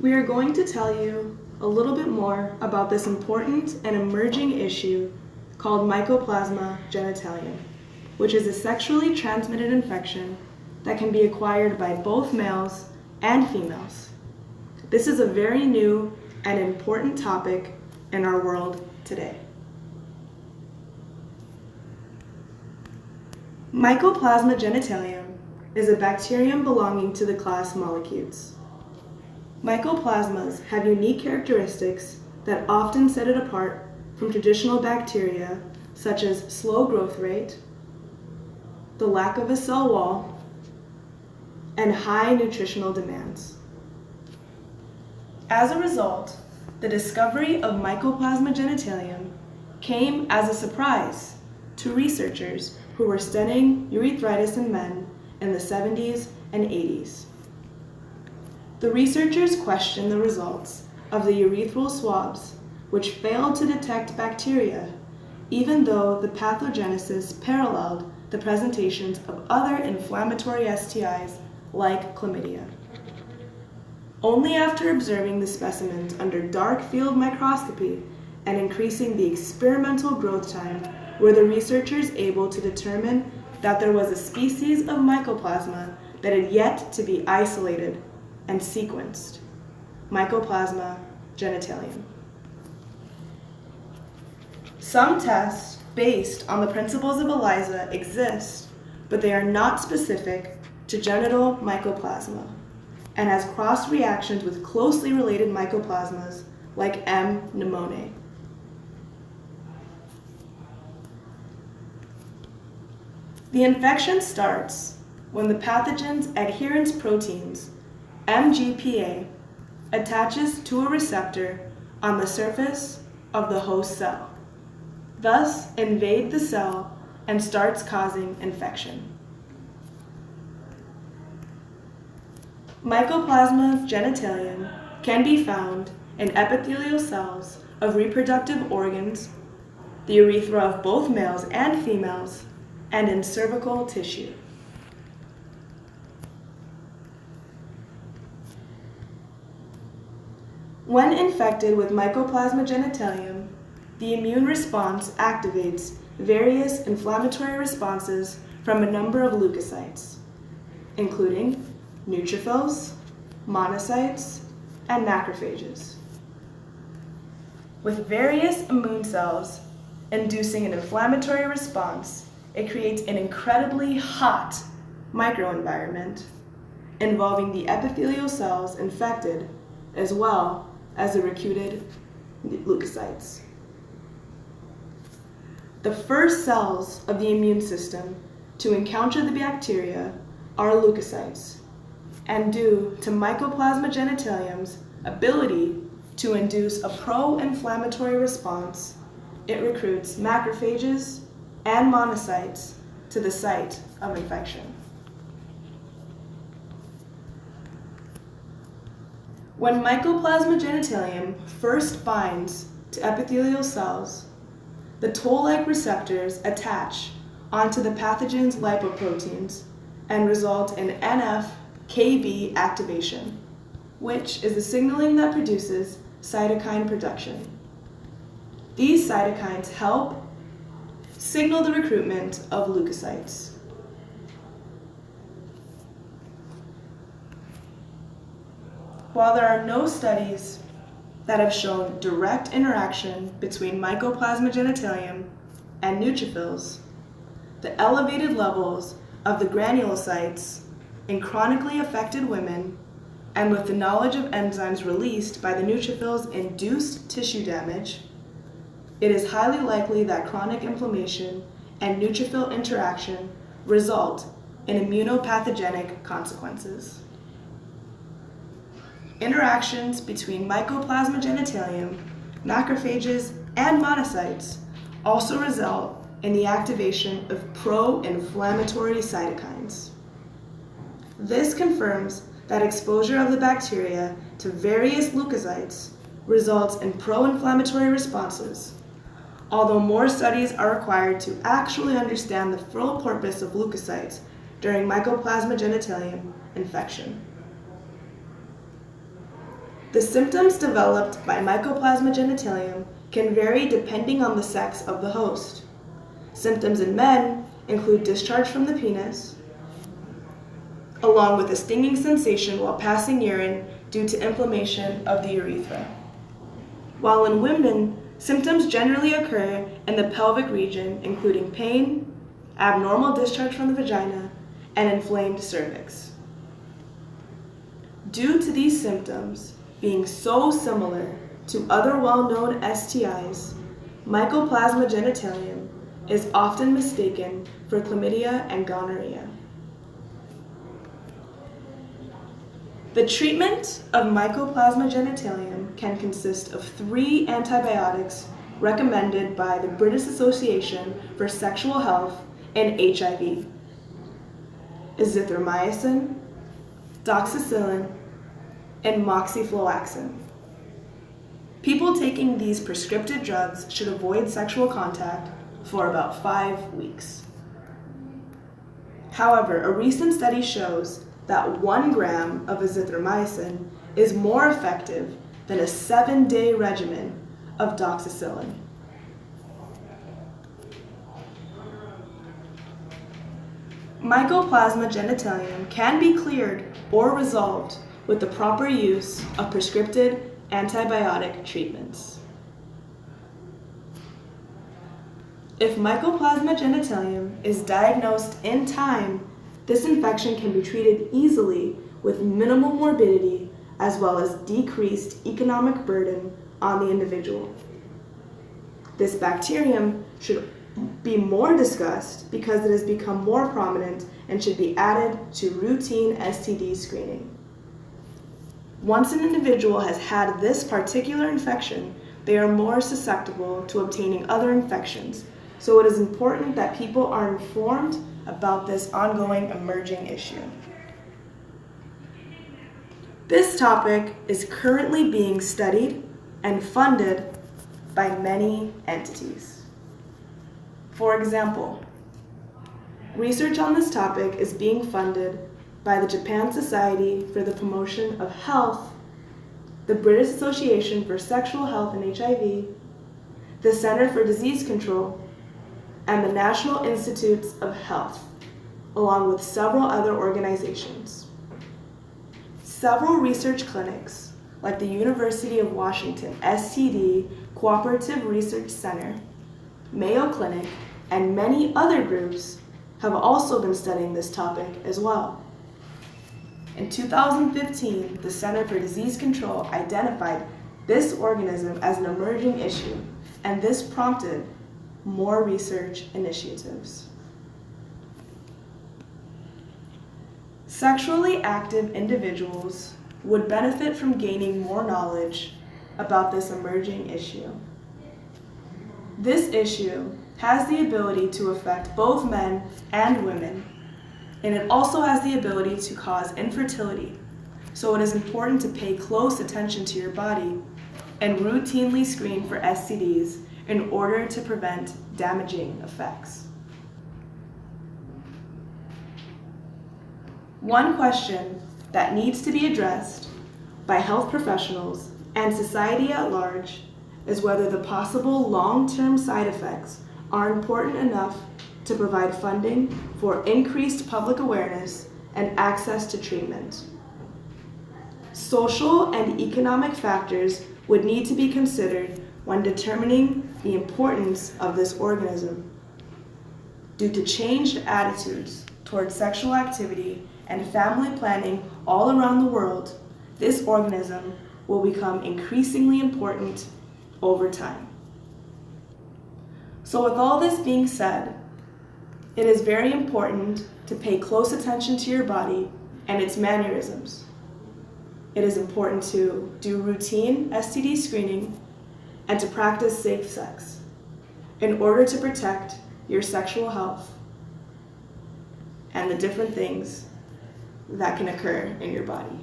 We are going to tell you a little bit more about this important and emerging issue called Mycoplasma genitalium, which is a sexually transmitted infection that can be acquired by both males and females. This is a very new and important topic in our world today. Mycoplasma genitalium is a bacterium belonging to the class Mollicutes. Mycoplasmas have unique characteristics that often set it apart from traditional bacteria, such as slow growth rate, the lack of a cell wall, and high nutritional demands. As a result, the discovery of Mycoplasma genitalium came as a surprise to researchers who were studying urethritis in men in the 70s and 80s. The researchers questioned the results of the urethral swabs, which failed to detect bacteria, even though the pathogenesis paralleled the presentations of other inflammatory STIs like chlamydia. Only after observing the specimens under dark field microscopy and increasing the experimental growth time were the researchers able to determine that there was a species of mycoplasma that had yet to be isolated and sequenced, Mycoplasma genitalium. Some tests based on the principles of ELISA exist, but they are not specific to genital mycoplasma and has cross reactions with closely related mycoplasmas like M. pneumoniae. The infection starts when the pathogen's adherence proteins, MGPA, attaches to a receptor on the surface of the host cell, thus invade the cell and starts causing infection. Mycoplasma genitalium can be found in epithelial cells of reproductive organs, the urethra of both males and females, and in cervical tissue. When infected with Mycoplasma genitalium, the immune response activates various inflammatory responses from a number of leukocytes, including neutrophils, monocytes, and macrophages. With various immune cells inducing an inflammatory response, it creates an incredibly hot microenvironment involving the epithelial cells infected as well as the recruited leukocytes. The first cells of the immune system to encounter the bacteria are leukocytes, and due to Mycoplasma genitalium's ability to induce a pro-inflammatory response, it recruits macrophages and monocytes to the site of infection. When Mycoplasma genitalium first binds to epithelial cells, the toll-like receptors attach onto the pathogen's lipoproteins and result in NF-κB activation, which is the signaling that produces cytokine production. These cytokines help signal the recruitment of leukocytes. While there are no studies that have shown direct interaction between Mycoplasma genitalium and neutrophils, the elevated levels of the granulocytes in chronically affected women, and with the knowledge of enzymes released by the neutrophils induced tissue damage, it is highly likely that chronic inflammation and neutrophil interaction result in immunopathogenic consequences. Interactions between Mycoplasma genitalium, macrophages, and monocytes also result in the activation of pro-inflammatory cytokines. This confirms that exposure of the bacteria to various leukocytes results in pro-inflammatory responses, although more studies are required to actually understand the full purpose of leukocytes during Mycoplasma genitalium infection. The symptoms developed by Mycoplasma genitalium can vary depending on the sex of the host. Symptoms in men include discharge from the penis, along with a stinging sensation while passing urine due to inflammation of the urethra. While in women, symptoms generally occur in the pelvic region, including pain, abnormal discharge from the vagina, and inflamed cervix. Due to these symptoms being so similar to other well-known STIs, Mycoplasma genitalium is often mistaken for chlamydia and gonorrhea. The treatment of Mycoplasma genitalium can consist of 3 antibiotics recommended by the British Association for Sexual Health and HIV: azithromycin, doxycycline, and moxifloxacin. People taking these prescriptive drugs should avoid sexual contact for about 5 weeks. However, a recent study shows that 1 gram of azithromycin is more effective than a 7-day regimen of doxycycline. Mycoplasma genitalium can be cleared or resolved with the proper use of prescriptive antibiotic treatments. If Mycoplasma genitalium is diagnosed in time, this infection can be treated easily with minimal morbidity as well as decreased economic burden on the individual. This bacterium should be more discussed because it has become more prominent and should be added to routine STD screening. Once an individual has had this particular infection, they are more susceptible to obtaining other infections, so it is important that people are informed about this ongoing emerging issue. This topic is currently being studied and funded by many entities. For example, research on this topic is being funded by the Japan Society for the Promotion of Health, the British Association for Sexual Health and HIV, the Center for Disease Control, and the National Institutes of Health, along with several other organizations. Several research clinics, like the University of Washington STD Cooperative Research Center, Mayo Clinic, and many other groups have also been studying this topic as well. In 2015, the Center for Disease Control identified this organism as an emerging issue, and this prompted more research initiatives. Sexually active individuals would benefit from gaining more knowledge about this emerging issue. This issue has the ability to affect both men and women, and it also has the ability to cause infertility, so it is important to pay close attention to your body and routinely screen for STDs in order to prevent damaging effects. One question that needs to be addressed by health professionals and society at large is whether the possible long-term side effects are important enough to provide funding for increased public awareness and access to treatment. Social and economic factors would need to be considered when determining the importance of this organism. Due to changed attitudes towards sexual activity and family planning all around the world, this organism will become increasingly important over time. So with all this being said, it is very important to pay close attention to your body and its mannerisms. It is important to do routine STD screening and to practice safe sex in order to protect your sexual health and the different things that can occur in your body.